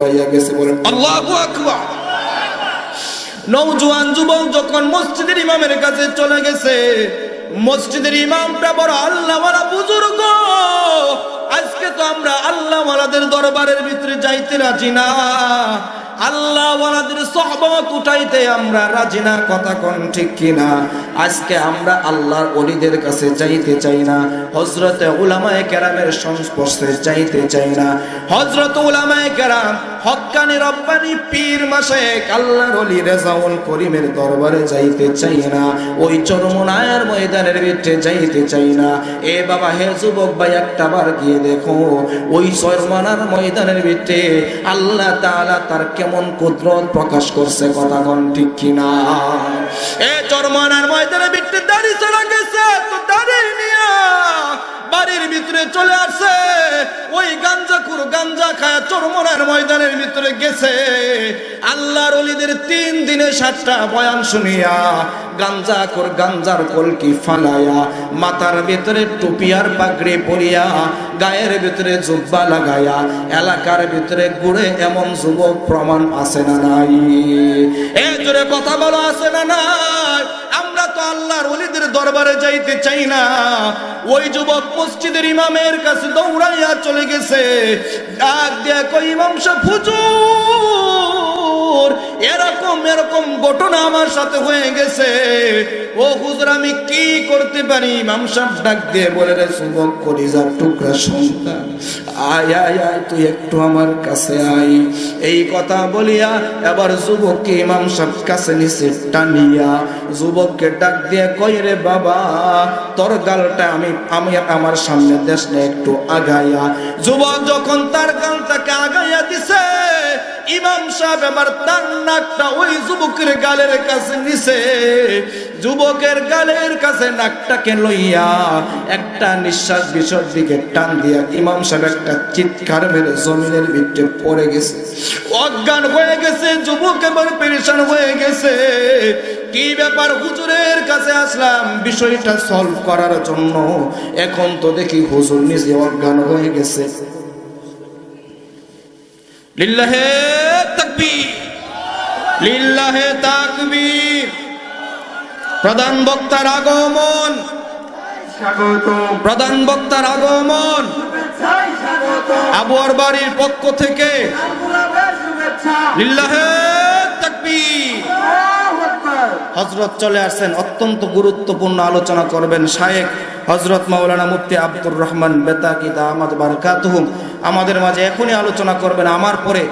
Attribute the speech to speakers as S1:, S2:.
S1: আল্লাহু আকবার। নওজোয়ান যুবক যখন মসজিদের ইমামের কাছে চলে গেছে, মসজিদের ইমামটা বড় আল্লাহওয়ালা বুজুর্গ। আজকে তো আমরা আল্লাহওয়ালাদের দরবারের ভিতরে যাইতে রাজি না, আল্লাহওয়ালাদের সোহবত উঠাইতে আমরা রাজি না। কথা কোন ঠিক কিনা? আজকে আমরা আল্লাহর ওলিদের কাছে যাইতে চাই না, হযরতে উলামায়ে কেরামের সংস্পর্শে যাইতে চাই না। হযরত উলামায়ে কেরাম হক্কানি রব্বানি পীর মাশায়েখ আল্লাহর ওলি রেজাউল করিমের দরবারে যাইতে চাই না, ওই চরমনায়ের ময়দানের ভিতরে যাইতে চাই না। এ বাবা, হে যুবক ভাই, একটাবার গিয়ে দেখো ওই চরমনার ময়দানের ভিতরে আল্লাহ তাআলা তার কেমন কুদরত প্রকাশ করছে। কথা কোন ঠিক কিনা? এ চরমনার ময়দানের ভিতরে দাড়ি চলে গেছে, তো দাড়ি নিয়া বাড়ির ভিতরে চলে আসছে। ওই গাঞ্জাখুর গাঞ্জা খায় চরমনার ময়দানের ভিতরে গেছে। আল্লাহর ওলিদের 3 দিনে 7টা বয়ান শুনিয়া গাঞ্জাখুর গাঞ্জার কলকি ফালায়া, মাথার ভিতরে টুপি আর পাগড়ি পরিয়া, গায়ের ভিতরে জুব্বা লাগায়া এলাকার ভিতরে ঘুরে এমন যুবক প্রমাণ আছে না নাই? এ জোরে কথা বলো, আছে না নাই? আমরা তো আল্লাহর ওলিদের দরবারে যাইতে চাই না। ওই যুবক মসজিদের ইমামের কাছে দৌড়াইয়া চলে গেছে, ডাক দিয়া কই, ইমাম সাহেব হুজুর, এরকম এরকম ঘটনা আমার সাথে হয়ে গেছে। ও হুজুর, আমি কি করতে পারি? ইমাম সাহেব ডাক দিয়ে বলে, রে যুবক কলিজার টুকরা সন্তান, আয় আয় আয়, তুই একটু আমার কাছে আয়। এই কথা বলিয়া এবার যুবককে ইমাম সাহেব কাছে নিচে টানিয়া যুবককে ডাক দিয়ে কই, রে বাবা, তোর গালটা আমি আমার সামনে দেশ না, একটু আগাইয়া। যুবক যখন তার গালটাকে আগাইয়া দিছে, ইমাম সাহেব এবার তার নাকটা ওই যুবকের গালের কাছে নিছে। যুবকের গালের কাছে নাকটাকে লইয়া একটা নিঃশ্বাস বিষর দিকে টান দিয়া ইমাম সাহেব একটা চিৎকার মেরে জমিনের ভিতরে পড়ে গেছে, অজ্ঞান হয়ে গেছে। যুবক এবার পেরেশান হয়ে গেছে। কি ব্যাপার? হুজুরের কাছে আসলাম বিষয়টা সলভ করার জন্য, এখন তো দেখি হুজুর নিজে অজ্ঞান হয়ে গেছে। লিল্লাহে তাকবীর, লিল্লাহে তাকবীর। প্রধান বক্তার আগমন, প্রধান বক্তার আগমন আবুয়ার বাড়ির পক্ষ থেকে লিল্লাহে তাকবীর। হযরত চলে আসছেন, অত্যন্ত গুরুত্বপূর্ণ আলোচনা করবেন শায়েখ হযরত মাওলানা মুফতি আব্দুর রহমান বেতাকি দামাত বারাকাতুহুম আমাদের মাঝে এখনই আলোচনা করবেন। আমার পরে